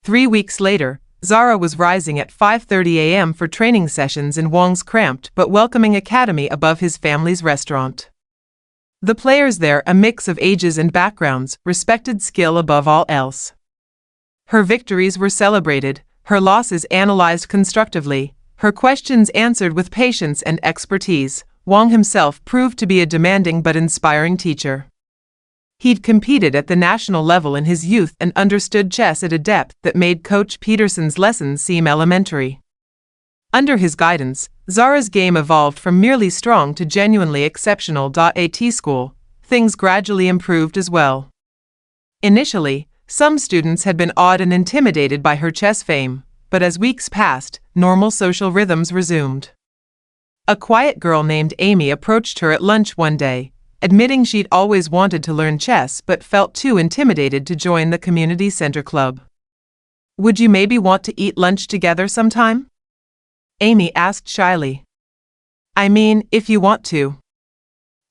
3 weeks later, Zara was rising at 5:30 a.m. for training sessions in Wang's cramped but welcoming academy above his family's restaurant. The players there, a mix of ages and backgrounds, respected skill above all else. Her victories were celebrated, her losses analyzed constructively, her questions answered with patience and expertise. Wang himself proved to be a demanding but inspiring teacher. He'd competed at the national level in his youth and understood chess at a depth that made Coach Peterson's lessons seem elementary. Under his guidance, Zara's game evolved from merely strong to genuinely exceptional. At school, things gradually improved as well. Initially, some students had been awed and intimidated by her chess fame, but as weeks passed, normal social rhythms resumed. A quiet girl named Amy approached her at lunch one day, admitting she'd always wanted to learn chess but felt too intimidated to join the community center club. "Would you maybe want to eat lunch together sometime?" Amy asked shyly. "I mean, if you want to.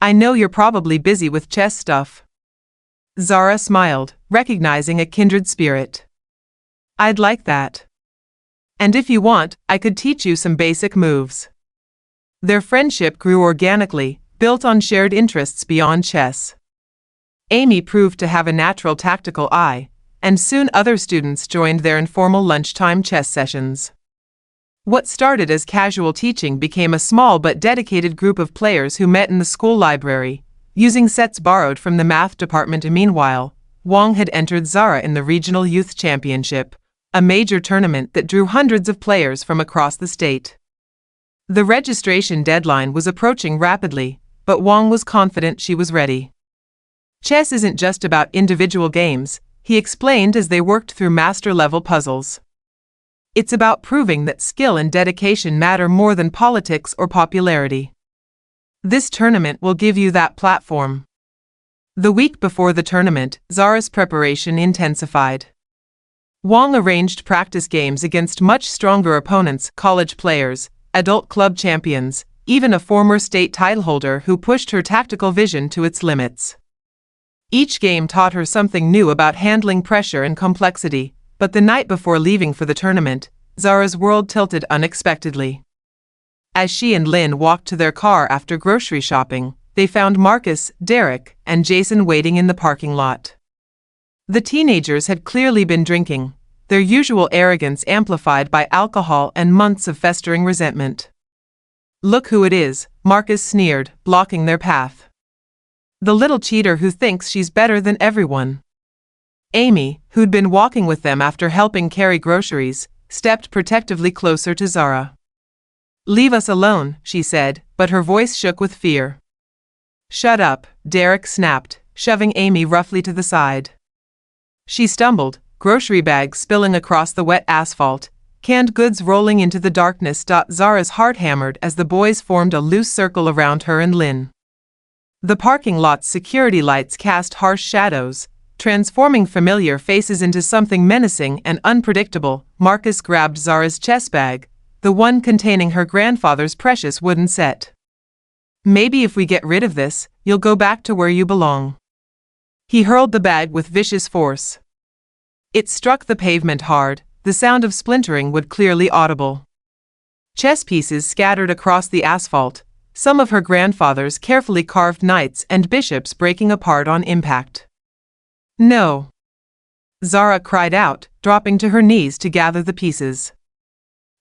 I know you're probably busy with chess stuff." Zara smiled, recognizing a kindred spirit. "I'd like that. And if you want, I could teach you some basic moves." Their friendship grew organically, built on shared interests beyond chess. Amy proved to have a natural tactical eye, and soon other students joined their informal lunchtime chess sessions. What started as casual teaching became a small but dedicated group of players who met in the school library, using sets borrowed from the math department. Meanwhile, Wang had entered Zara in the Regional Youth Championship, a major tournament that drew hundreds of players from across the state. The registration deadline was approaching rapidly, but Wang was confident she was ready. "Chess isn't just about individual games," he explained as they worked through master-level puzzles. "It's about proving that skill and dedication matter more than politics or popularity. This tournament will give you that platform." The week before the tournament, Zara's preparation intensified. Wang arranged practice games against much stronger opponents, college players, adult club champions, even a former state title holder who pushed her tactical vision to its limits. Each game taught her something new about handling pressure and complexity, but the night before leaving for the tournament, Zara's world tilted unexpectedly. As she and Lynn walked to their car after grocery shopping, they found Marcus, Derek, and Jason waiting in the parking lot. The teenagers had clearly been drinking, their usual arrogance amplified by alcohol and months of festering resentment. "Look who it is," Marcus sneered, blocking their path. "The little cheater who thinks she's better than everyone." Amy, who'd been walking with them after helping carry groceries, stepped protectively closer to Zara. "Leave us alone," she said, but her voice shook with fear. "Shut up," Derek snapped, shoving Amy roughly to the side. She stumbled, grocery bags spilling across the wet asphalt, canned goods rolling into the darkness. Zara's heart hammered as the boys formed a loose circle around her and Lynn. The parking lot's security lights cast harsh shadows, transforming familiar faces into something menacing and unpredictable. Marcus grabbed Zara's chess bag, the one containing her grandfather's precious wooden set. "Maybe if we get rid of this, you'll go back to where you belong." He hurled the bag with vicious force. It struck the pavement hard, the sound of splintering would clearly audible. Chess pieces scattered across the asphalt, some of her grandfather's carefully carved knights and bishops breaking apart on impact. "No!" Zara cried out, dropping to her knees to gather the pieces.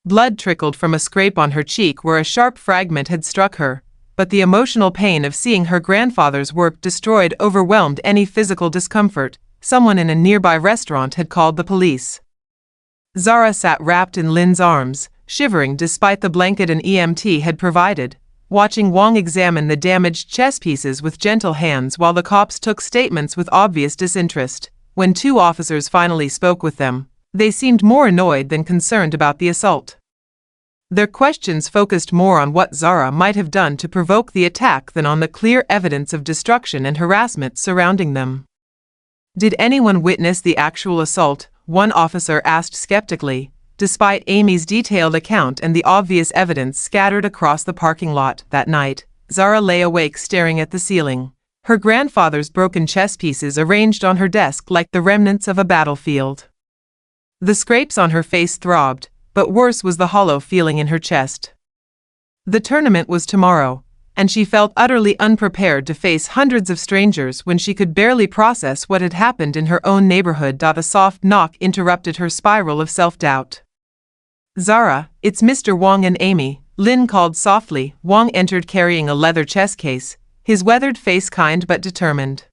Blood trickled from a scrape on her cheek where a sharp fragment had struck her, but the emotional pain of seeing her grandfather's work destroyed overwhelmed any physical discomfort. Someone in a nearby restaurant had called the police. Zara sat wrapped in Lynn's arms, shivering despite the blanket an EMT had provided, watching Wang examine the damaged chess pieces with gentle hands while the cops took statements with obvious disinterest. When two officers finally spoke with them, they seemed more annoyed than concerned about the assault. Their questions focused more on what Zara might have done to provoke the attack than on the clear evidence of destruction and harassment surrounding them. "Did anyone witness the actual assault?" one officer asked skeptically, despite Amy's detailed account and the obvious evidence scattered across the parking lot. That night, Zara lay awake staring at the ceiling, her grandfather's broken chess pieces arranged on her desk like the remnants of a battlefield. The scrapes on her face throbbed, but worse was the hollow feeling in her chest. The tournament was tomorrow, and she felt utterly unprepared to face hundreds of strangers when she could barely process what had happened in her own neighborhood. A soft knock interrupted her spiral of self-doubt. "Zara, it's Mr. Wong and Amy," Lin called softly. Wong entered carrying a leather chess case, his weathered face kind but determined.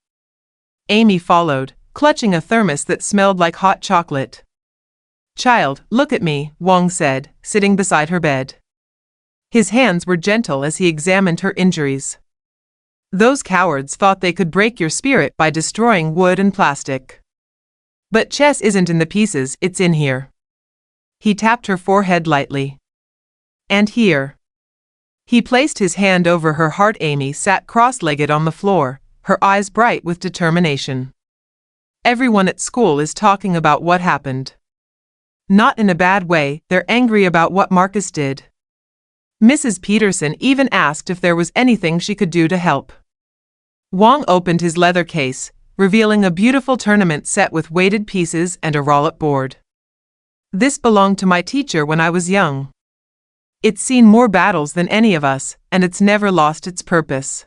Amy followed, clutching a thermos that smelled like hot chocolate. "Child, look at me," Wong said, sitting beside her bed. His hands were gentle as he examined her injuries. "Those cowards thought they could break your spirit by destroying wood and plastic. But chess isn't in the pieces, it's in here." He tapped her forehead lightly. "And here." He placed his hand over her heart. Amy sat cross-legged on the floor, her eyes bright with determination. "Everyone at school is talking about what happened. Not in a bad way, they're angry about what Marcus did. Mrs. Peterson even asked if there was anything she could do to help." Wong opened his leather case, revealing a beautiful tournament set with weighted pieces and a roll-up board. "This belonged to my teacher when I was young. It's seen more battles than any of us, and it's never lost its purpose.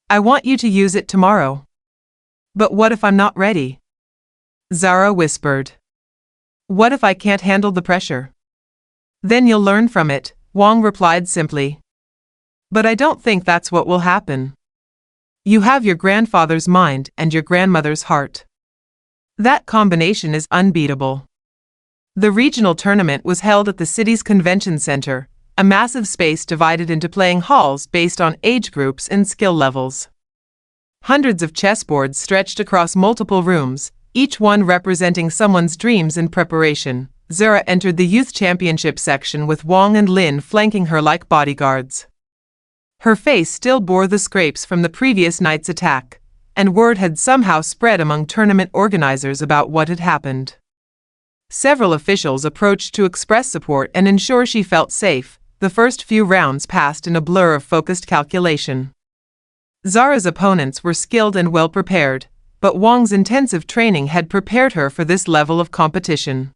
I want you to use it tomorrow." "But what if I'm not ready?" Zara whispered. "What if I can't handle the pressure?" "Then you'll learn from it," Wong replied simply. "But I don't think that's what will happen. You have your grandfather's mind and your grandmother's heart. That combination is unbeatable." The regional tournament was held at the city's convention center, a massive space divided into playing halls based on age groups and skill levels. Hundreds of chessboards stretched across multiple rooms, each one representing someone's dreams and preparation. Zara entered the youth championship section with Wong and Lin flanking her like bodyguards. Her face still bore the scrapes from the previous night's attack, and word had somehow spread among tournament organizers about what had happened. Several officials approached to express support and ensure she felt safe. The first few rounds passed in a blur of focused calculation. Zara's opponents were skilled and well prepared, but Wong's intensive training had prepared her for this level of competition.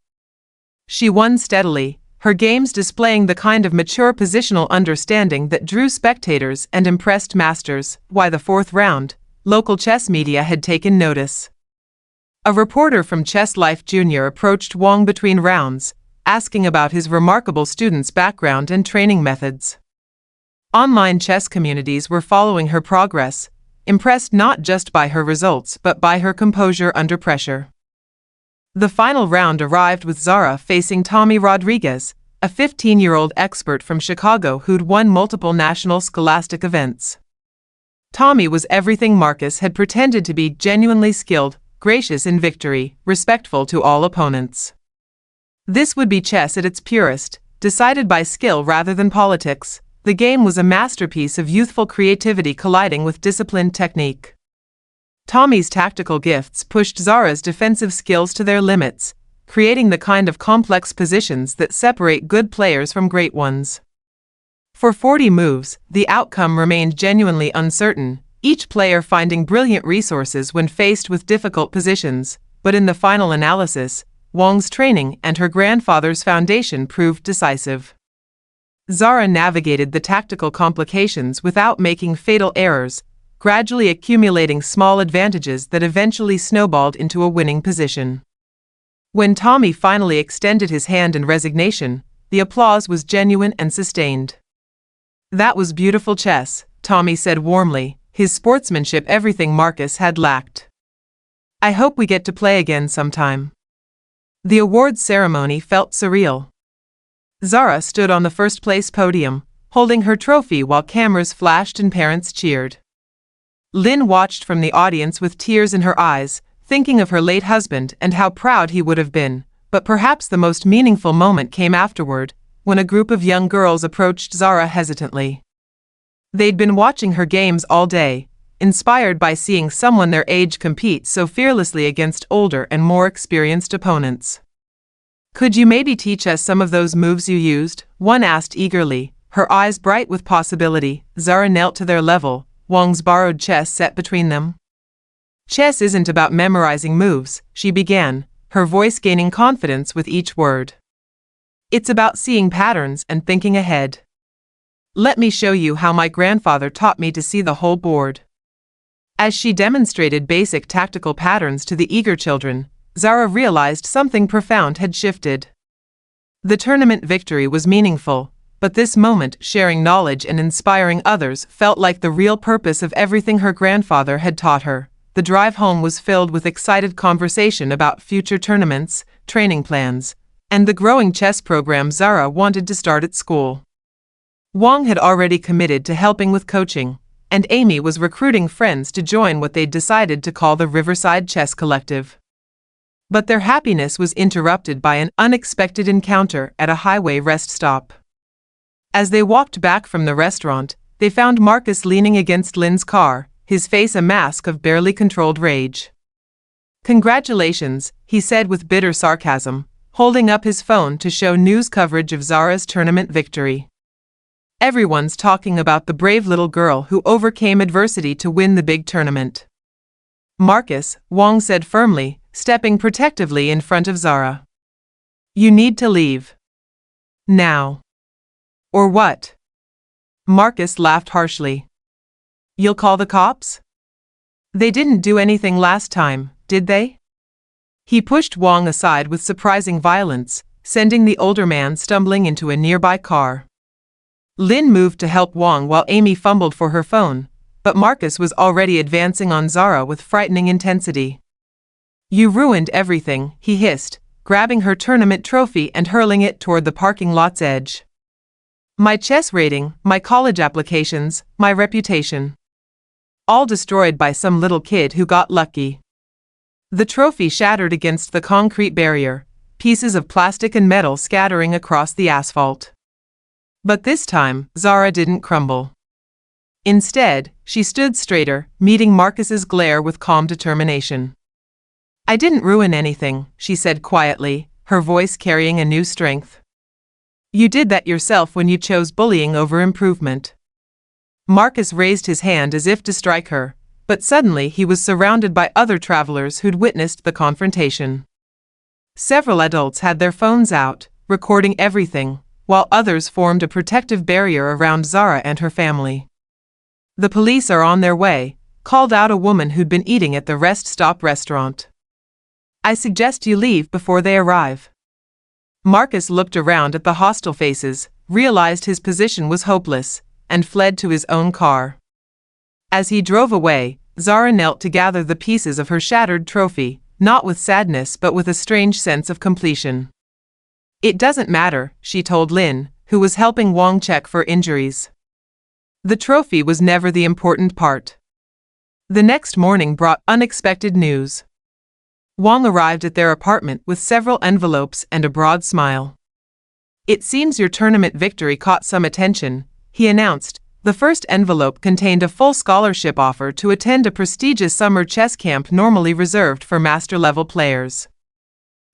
She won steadily, her games displaying the kind of mature positional understanding that drew spectators and impressed masters. By the fourth round, local chess media had taken notice. A reporter from Chess Life Jr. approached Wong between rounds, asking about his remarkable student's background and training methods. Online chess communities were following her progress, impressed not just by her results but by her composure under pressure. The final round arrived with Zara facing Tommy Rodriguez, a 15-year-old expert from Chicago who'd won multiple national scholastic events. Tommy was everything Marcus had pretended to be: genuinely skilled, gracious in victory, respectful to all opponents. This would be chess at its purest, decided by skill rather than politics. The game was a masterpiece of youthful creativity colliding with disciplined technique. Tommy's tactical gifts pushed Zara's defensive skills to their limits, creating the kind of complex positions that separate good players from great ones. For 40 moves, the outcome remained genuinely uncertain, each player finding brilliant resources when faced with difficult positions, but in the final analysis, Wong's training and her grandfather's foundation proved decisive. Zara navigated the tactical complications without making fatal errors, gradually accumulating small advantages that eventually snowballed into a winning position. When Tommy finally extended his hand in resignation, the applause was genuine and sustained. "That was beautiful chess," Tommy said warmly, his sportsmanship everything Marcus had lacked. "I hope we get to play again sometime." The awards ceremony felt surreal. Zara stood on the first-place podium, holding her trophy while cameras flashed and parents cheered. Lin watched from the audience with tears in her eyes, thinking of her late husband and how proud he would have been, but perhaps the most meaningful moment came afterward, when a group of young girls approached Zara hesitantly. They'd been watching her games all day, inspired by seeing someone their age compete so fearlessly against older and more experienced opponents. "Could you maybe teach us some of those moves you used?" one asked eagerly, her eyes bright with possibility. Zara knelt to their level, Wong's borrowed chess set between them. "Chess isn't about memorizing moves," she began, her voice gaining confidence with each word. It's about seeing patterns and thinking ahead. Let me show you how my grandfather taught me to see the whole board. As she demonstrated basic tactical patterns to the eager children, Zara realized something profound had shifted. The tournament victory was meaningful, but this moment, sharing knowledge and inspiring others, felt like the real purpose of everything her grandfather had taught her. The drive home was filled with excited conversation about future tournaments, training plans, and the growing chess program Zara wanted to start at school. Wang had already committed to helping with coaching, and Amy was recruiting friends to join what they'd decided to call the Riverside Chess Collective. But their happiness was interrupted by an unexpected encounter at a highway rest stop. As they walked back from the restaurant, they found Marcus leaning against Lynn's car, his face a mask of barely controlled rage. "Congratulations," he said with bitter sarcasm, holding up his phone to show news coverage of Zara's tournament victory. "Everyone's talking about the brave little girl who overcame adversity to win the big tournament." "Marcus," Wang said firmly, stepping protectively in front of Zara. "You need to leave. Now." "Or what?" Marcus laughed harshly. "You'll call the cops? They didn't do anything last time, did they?" He pushed Wang aside with surprising violence, sending the older man stumbling into a nearby car. Lynn moved to help Wang while Amy fumbled for her phone, but Marcus was already advancing on Zara with frightening intensity. "You ruined everything," he hissed, grabbing her tournament trophy and hurling it toward the parking lot's edge. "My chess rating, my college applications, my reputation. All destroyed by some little kid who got lucky." The trophy shattered against the concrete barrier, pieces of plastic and metal scattering across the asphalt. But this time, Zara didn't crumble. Instead, she stood straighter, meeting Marcus's glare with calm determination. "I didn't ruin anything," she said quietly, her voice carrying a new strength. "You did that yourself when you chose bullying over improvement." Marcus raised his hand as if to strike her, but suddenly he was surrounded by other travelers who'd witnessed the confrontation. Several adults had their phones out, recording everything, while others formed a protective barrier around Zara and her family. "The police are on their way," called out a woman who'd been eating at the rest stop restaurant. "I suggest you leave before they arrive." Marcus looked around at the hostile faces, realized his position was hopeless, and fled to his own car. As he drove away, Zara knelt to gather the pieces of her shattered trophy, not with sadness but with a strange sense of completion. "It doesn't matter," she told Lynn, who was helping Wang check for injuries. The trophy was never the important part. The next morning brought unexpected news. Wang arrived at their apartment with several envelopes and a broad smile. "It seems your tournament victory caught some attention," he announced. The first envelope contained a full scholarship offer to attend a prestigious summer chess camp normally reserved for master-level players.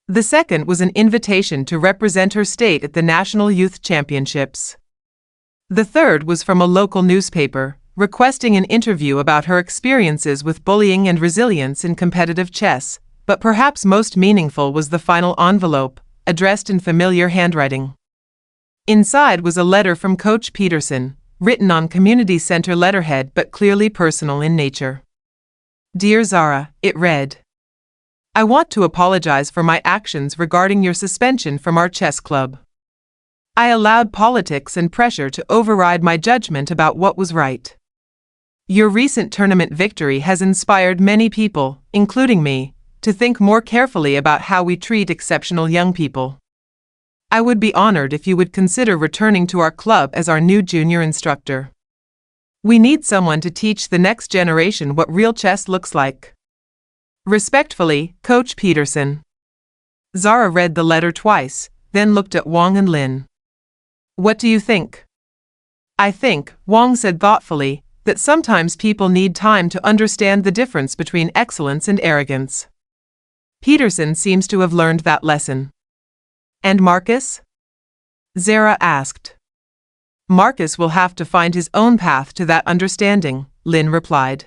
The second was an invitation to represent her state at the National Youth Championships. The third was from a local newspaper, requesting an interview about her experiences with bullying and resilience in competitive chess, but perhaps most meaningful was the final envelope, addressed in familiar handwriting. Inside was a letter from Coach Peterson, written on community center letterhead but clearly personal in nature. "Dear Zara," it read. "I want to apologize for my actions regarding your suspension from our chess club. I allowed politics and pressure to override my judgment about what was right. Your recent tournament victory has inspired many people, including me, to think more carefully about how we treat exceptional young people. I would be honored if you would consider returning to our club as our new junior instructor. We need someone to teach the next generation what real chess looks like. Respectfully, Coach Peterson." Zara read the letter twice, then looked at Wang and Lin. "What do you think?" "I think," Wang said thoughtfully, "that sometimes people need time to understand the difference between excellence and arrogance. Peterson seems to have learned that lesson." "And Marcus?" Zara asked. "Marcus will have to find his own path to that understanding," Lin replied.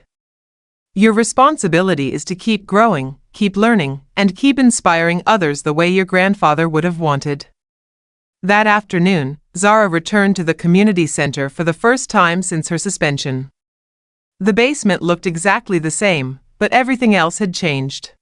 "Your responsibility is to keep growing, keep learning, and keep inspiring others the way your grandfather would have wanted. That afternoon, Zara returned to the community center for the first time since her suspension. The basement looked exactly the same, but everything else had changed.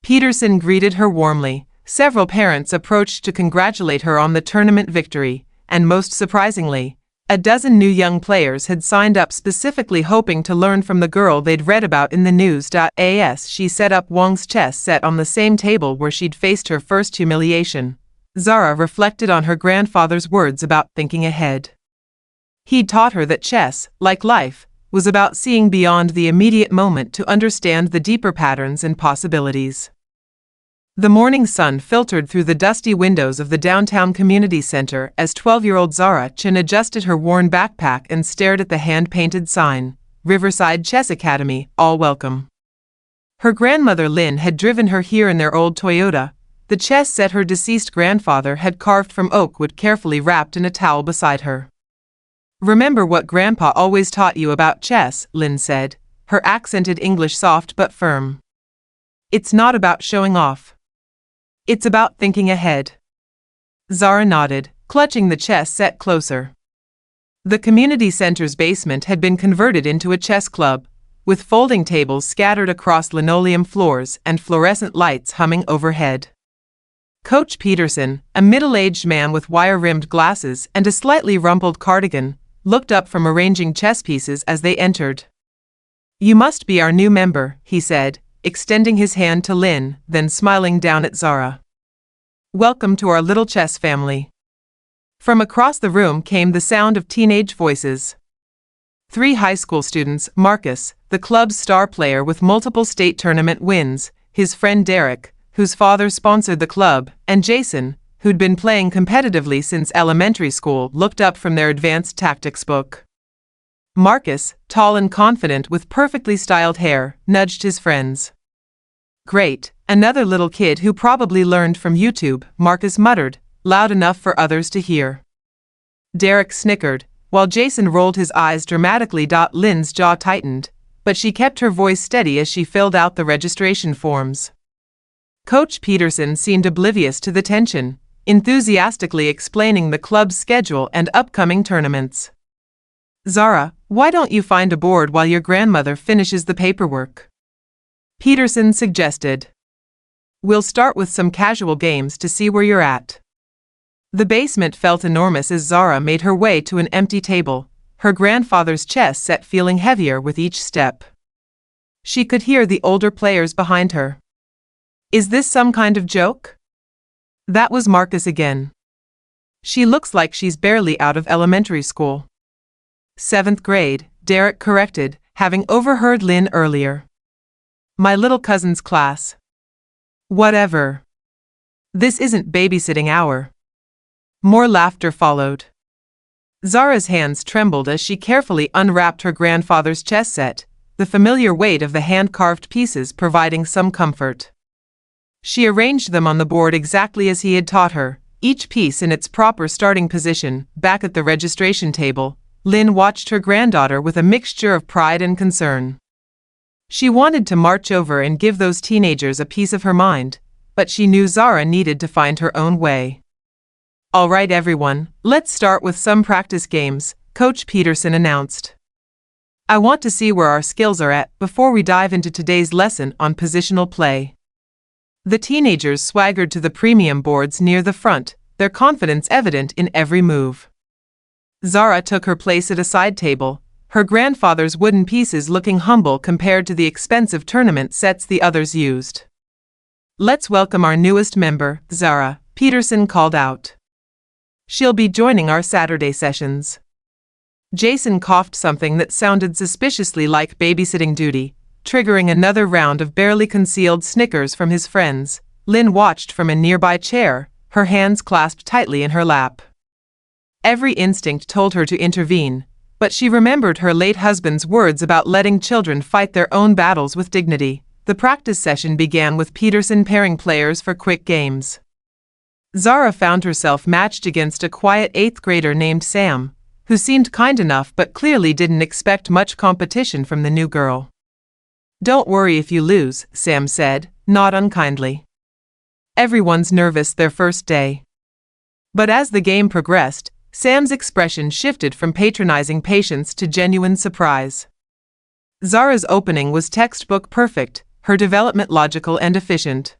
Peterson greeted her warmly. Several parents approached to congratulate her on the tournament victory, and most surprisingly, a dozen new young players had signed up specifically hoping to learn from the girl they'd read about in the news. As she set up Wang's chess set on the same table where she'd faced her first humiliation, Zara reflected on her grandfather's words about thinking ahead. He'd taught her that chess, like life, was about seeing beyond the immediate moment to understand the deeper patterns and possibilities. The morning sun filtered through the dusty windows of the downtown community center as 12-year-old Zara Chen adjusted her worn backpack and stared at the hand-painted sign, Riverside Chess Academy, all welcome. Her grandmother Lin had driven her here in their old Toyota. The chess set her deceased grandfather had carved from oak wood carefully wrapped in a towel beside her. "Remember what Grandpa always taught you about chess," Lin said, her accented English soft but firm. "It's not about showing off. It's about thinking ahead." Zara nodded, clutching the chess set closer. The community center's basement had been converted into a chess club, with folding tables scattered across linoleum floors and fluorescent lights humming overhead. Coach Peterson, a middle-aged man with wire-rimmed glasses and a slightly rumpled cardigan, looked up from arranging chess pieces as they entered. "You must be our new member," he said, extending his hand to Lin, then smiling down at Zara. "Welcome to our little chess family." From across the room came the sound of teenage voices. 3 high school students, Marcus, the club's star player with multiple state tournament wins, his friend Derek, whose father sponsored the club, and Jason, who'd been playing competitively since elementary school, looked up from their advanced tactics book. Marcus, tall and confident with perfectly styled hair, nudged his friends. "Great, another little kid who probably learned from YouTube," Marcus muttered, loud enough for others to hear. Derek snickered, while Jason rolled his eyes dramatically. Lin's jaw tightened, but she kept her voice steady as she filled out the registration forms. Coach Peterson seemed oblivious to the tension, enthusiastically explaining the club's schedule and upcoming tournaments. "Zara, why don't you find a board while your grandmother finishes the paperwork?" Peterson suggested. "We'll start with some casual games to see where you're at." The basement felt enormous as Zara made her way to an empty table, her grandfather's chess set feeling heavier with each step. She could hear the older players behind her. "Is this some kind of joke?" That was Marcus again. "She looks like she's barely out of elementary school." 7th grade, Derek corrected, having overheard Lin earlier. "My little cousin's class." "Whatever. This isn't babysitting hour." More laughter followed. Zara's hands trembled as she carefully unwrapped her grandfather's chess set, the familiar weight of the hand-carved pieces providing some comfort. She arranged them on the board exactly as he had taught her, each piece in its proper starting position. Back at the registration table, Lin watched her granddaughter with a mixture of pride and concern. She wanted to march over and give those teenagers a piece of her mind, but she knew Zara needed to find her own way. "All right, everyone, let's start with some practice games," Coach Peterson announced. "I want to see where our skills are at before we dive into today's lesson on positional play." The teenagers swaggered to the premium boards near the front, their confidence evident in every move. Zara took her place at a side table, her grandfather's wooden pieces looking humble compared to the expensive tournament sets the others used. "Let's welcome our newest member, Zara," Peterson called out. "She'll be joining our Saturday sessions." Jason coughed something that sounded suspiciously like babysitting duty, triggering another round of barely concealed snickers from his friends. Lin watched from a nearby chair, her hands clasped tightly in her lap. Every instinct told her to intervene, but she remembered her late husband's words about letting children fight their own battles with dignity. The practice session began with Peterson pairing players for quick games. Zara found herself matched against a quiet 8th grader named Sam, who seemed kind enough but clearly didn't expect much competition from the new girl. "Don't worry if you lose," Sam said, not unkindly. Everyone's nervous their first day. But as the game progressed, Sam's expression shifted from patronizing patience to genuine surprise. Zara's opening was textbook perfect, her development logical and efficient.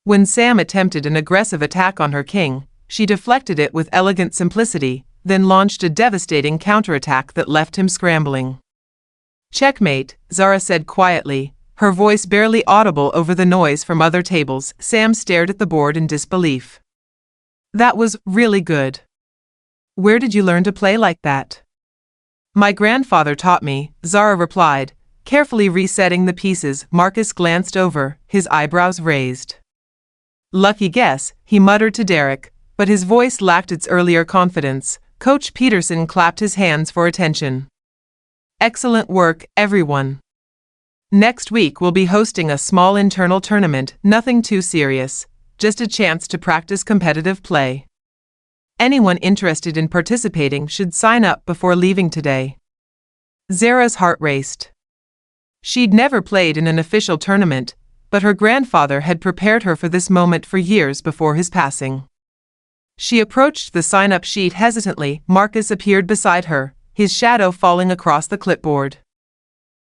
When Sam attempted an aggressive attack on her king, she deflected it with elegant simplicity, then launched a devastating counterattack that left him scrambling. "Checkmate," Zara said quietly, her voice barely audible over the noise from other tables. Sam stared at the board in disbelief. "That was really good. Where did you learn to play like that?" "My grandfather taught me," Zara replied, carefully resetting the pieces. Marcus glanced over, his eyebrows raised. "Lucky guess," he muttered to Derek, but his voice lacked its earlier confidence. Coach Peterson clapped his hands for attention. "Excellent work, everyone. Next week we'll be hosting a small internal tournament, nothing too serious, just a chance to practice competitive play. Anyone interested in participating should sign up before leaving today." Zara's heart raced. She'd never played in an official tournament, but her grandfather had prepared her for this moment for years before his passing. She approached the sign-up sheet hesitantly. Marcus appeared beside her, his shadow falling across the clipboard.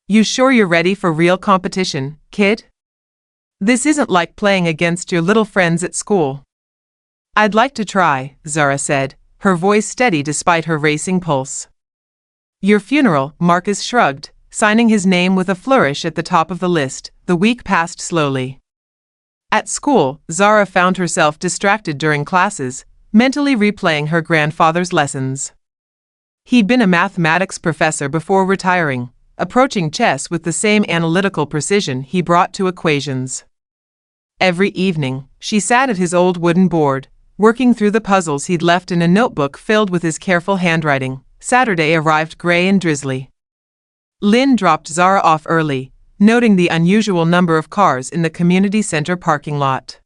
"You sure you're ready for real competition, kid? This isn't like playing against your little friends at school." "I'd like to try," Zara said, her voice steady despite her racing pulse. "Your funeral," Marcus shrugged, signing his name with a flourish at the top of the list. The week passed slowly. At school, Zara found herself distracted during classes, mentally replaying her grandfather's lessons. He'd been a mathematics professor before retiring, approaching chess with the same analytical precision he brought to equations. Every evening, she sat at his old wooden board, working through the puzzles he'd left in a notebook filled with his careful handwriting. Saturday arrived gray and drizzly. Lynn dropped Zara off early, noting the unusual number of cars in the community center parking lot.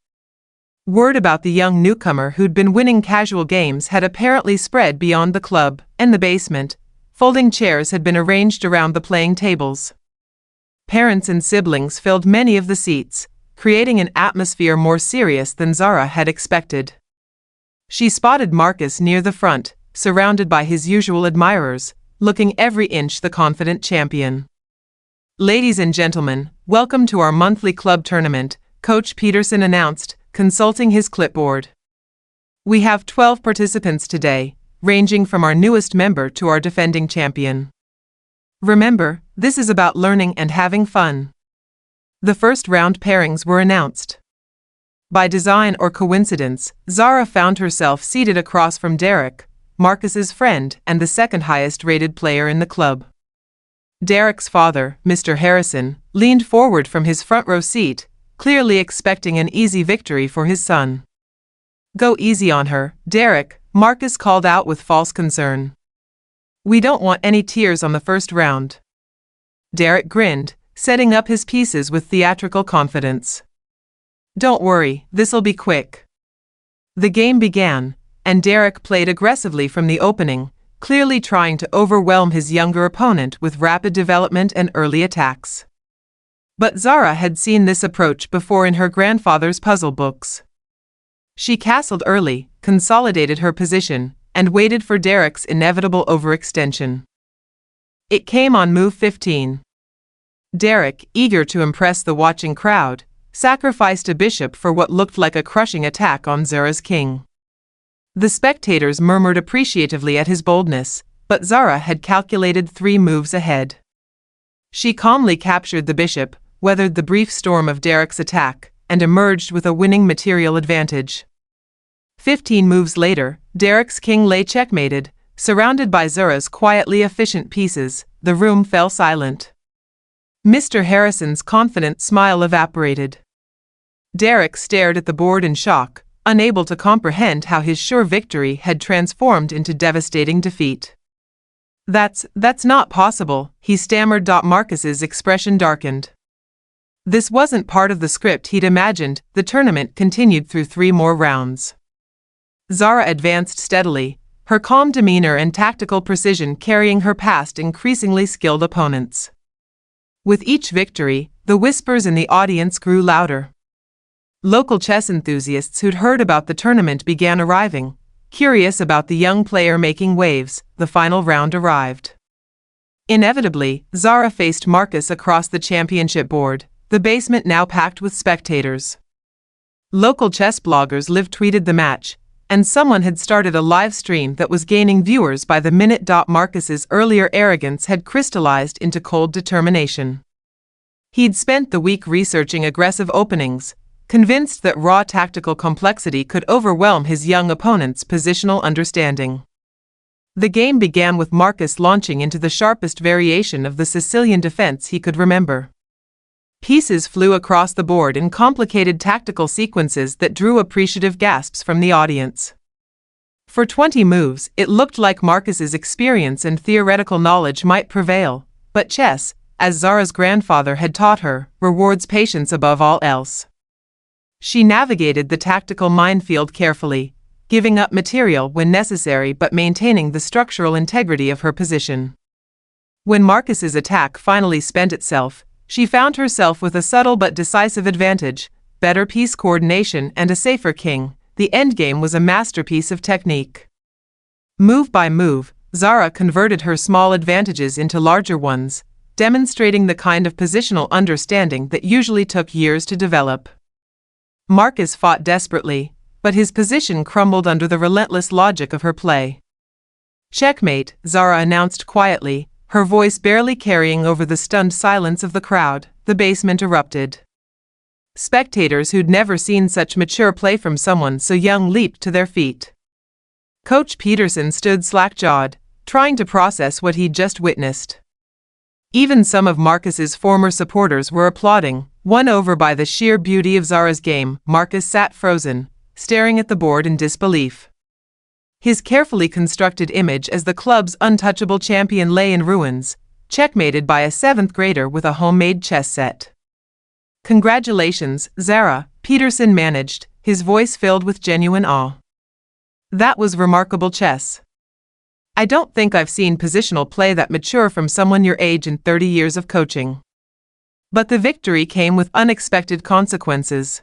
Word about the young newcomer who'd been winning casual games had apparently spread beyond the club and the basement. Folding chairs had been arranged around the playing tables. Parents and siblings filled many of the seats, creating an atmosphere more serious than Zara had expected. She spotted Marcus near the front, surrounded by his usual admirers, looking every inch the confident champion. "Ladies and gentlemen, welcome to our monthly club tournament," Coach Peterson announced, consulting his clipboard. "We have 12 participants today, ranging from our newest member to our defending champion. Remember, this is about learning and having fun." The first round pairings were announced. By design or coincidence, Zara found herself seated across from Derek, Marcus's friend and the second highest-rated player in the club. Derek's father, Mr. Harrison, leaned forward from his front-row seat, clearly expecting an easy victory for his son. "Go easy on her, Derek," Marcus called out with false concern. "We don't want any tears on the first round." Derek grinned, setting up his pieces with theatrical confidence. "Don't worry, this'll be quick." The game began, and Derek played aggressively from the opening, clearly trying to overwhelm his younger opponent with rapid development and early attacks. But Zara had seen this approach before in her grandfather's puzzle books. She castled early, consolidated her position, and waited for Derek's inevitable overextension. It came on move 15. Derek, eager to impress the watching crowd, sacrificed a bishop for what looked like a crushing attack on Zara's king. The spectators murmured appreciatively at his boldness, but Zara had calculated 3 moves ahead. She calmly captured the bishop, weathered the brief storm of Derek's attack, and emerged with a winning material advantage. 15 moves later, Derek's king lay checkmated, surrounded by Zara's quietly efficient pieces. The room fell silent. Mr. Harrison's confident smile evaporated. Derek stared at the board in shock, unable to comprehend how his sure victory had transformed into devastating defeat. That's not possible," he stammered. Marcus's expression darkened. This wasn't part of the script he'd imagined. The tournament continued through 3 more rounds. Zara advanced steadily, her calm demeanor and tactical precision carrying her past increasingly skilled opponents. With each victory, the whispers in the audience grew louder. Local chess enthusiasts who'd heard about the tournament began arriving. Curious about the young player making waves, the final round arrived. Inevitably, Zara faced Marcus across the championship board, the basement now packed with spectators. Local chess bloggers live-tweeted the match, and someone had started a live stream that was gaining viewers by the minute. Marcus's earlier arrogance had crystallized into cold determination. He'd spent the week researching aggressive openings, convinced that raw tactical complexity could overwhelm his young opponent's positional understanding. The game began with Marcus launching into the sharpest variation of the Sicilian defense he could remember. Pieces flew across the board in complicated tactical sequences that drew appreciative gasps from the audience. For 20 moves, it looked like Marcus's experience and theoretical knowledge might prevail, but chess, as Zara's grandfather had taught her, rewards patience above all else. She navigated the tactical minefield carefully, giving up material when necessary but maintaining the structural integrity of her position. When Marcus's attack finally spent itself, she found herself with a subtle but decisive advantage, better piece coordination and a safer king. The endgame was a masterpiece of technique. Move by move, Zara converted her small advantages into larger ones, demonstrating the kind of positional understanding that usually took years to develop. Marcus fought desperately, but his position crumbled under the relentless logic of her play. "Checkmate," Zara announced quietly, her voice barely carrying over the stunned silence of the crowd. The basement erupted. Spectators who'd never seen such mature play from someone so young leaped to their feet. Coach Peterson stood slack-jawed, trying to process what he'd just witnessed. Even some of Marcus's former supporters were applauding, won over by the sheer beauty of Zara's game. Marcus sat frozen, staring at the board in disbelief. His carefully constructed image as the club's untouchable champion lay in ruins, checkmated by a 7th grader with a homemade chess set. "Congratulations, Zara," Peterson managed, his voice filled with genuine awe. "That was remarkable chess. I don't think I've seen positional play that mature from someone your age in 30 years of coaching." But the victory came with unexpected consequences.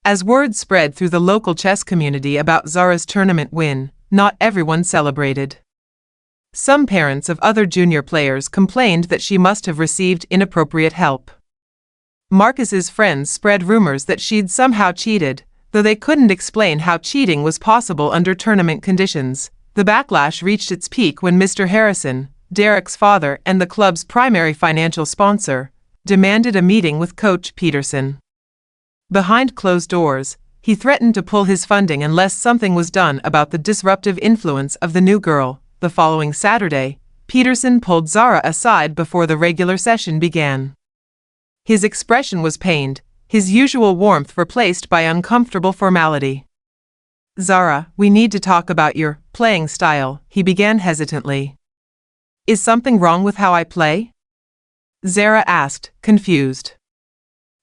As word spread through the local chess community about Zara's tournament win, not everyone celebrated. Some parents of other junior players complained that she must have received inappropriate help. Marcus's friends spread rumors that she'd somehow cheated, though they couldn't explain how cheating was possible under tournament conditions. The backlash reached its peak when Mr. Harrison, Derek's father and the club's primary financial sponsor, demanded a meeting with Coach Peterson. Behind closed doors, he threatened to pull his funding unless something was done about the disruptive influence of the new girl. The following Saturday, Peterson pulled Zara aside before the regular session began. His expression was pained, his usual warmth replaced by uncomfortable formality. "Zara, we need to talk about your playing style," he began hesitantly. "Is something wrong with how I play?" Zara asked, confused.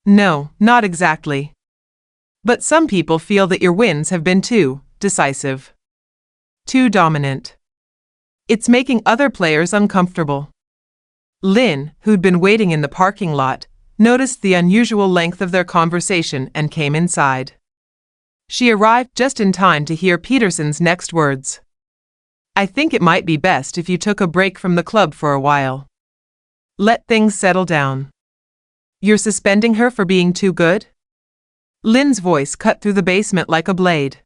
"No, not exactly. But some people feel that your wins have been too decisive. Too dominant. It's making other players uncomfortable." Lynn, who'd been waiting in the parking lot, noticed the unusual length of their conversation and came inside. She arrived just in time to hear Peterson's next words. "I think it might be best if you took a break from the club for a while. Let things settle down." "You're suspending her for being too good?" Lynn's voice cut through the basement like a blade.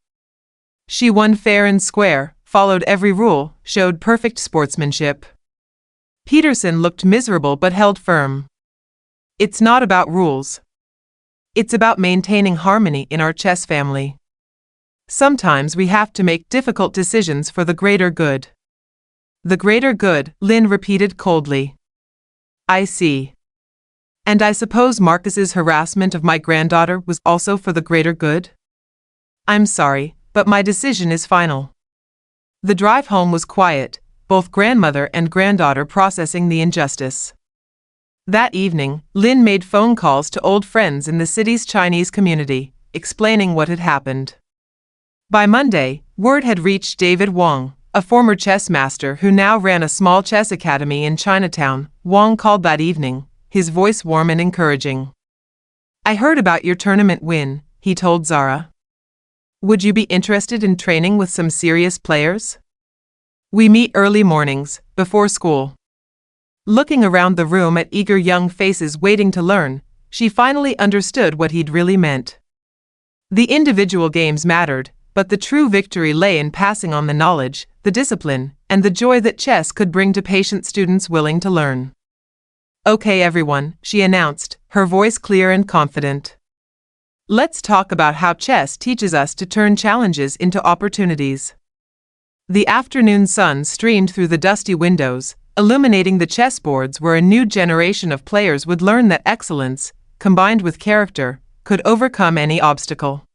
She won fair and square, followed every rule, showed perfect sportsmanship. Peterson looked miserable but held firm. "It's not about rules. It's about maintaining harmony in our chess family. Sometimes we have to make difficult decisions for the greater good." "The greater good," Lynn repeated coldly. "I see. And I suppose Marcus's harassment of my granddaughter was also for the greater good?" "I'm sorry, but my decision is final." The drive home was quiet, both grandmother and granddaughter processing the injustice. That evening, Lynn made phone calls to old friends in the city's Chinese community, explaining what had happened. By Monday, word had reached David Wang, a former chess master who now ran a small chess academy in Chinatown. Wang called that evening, his voice warm and encouraging. "I heard about your tournament win," he told Zara. "Would you be interested in training with some serious players? We meet early mornings, before school." Looking around the room at eager young faces waiting to learn, she finally understood what he'd really meant. The individual games mattered, but the true victory lay in passing on the knowledge, the discipline, and the joy that chess could bring to patient students willing to learn. "Okay, everyone," she announced, her voice clear and confident. "Let's talk about how chess teaches us to turn challenges into opportunities." The afternoon sun streamed through the dusty windows, illuminating the chessboards where a new generation of players would learn that excellence, combined with character, could overcome any obstacle.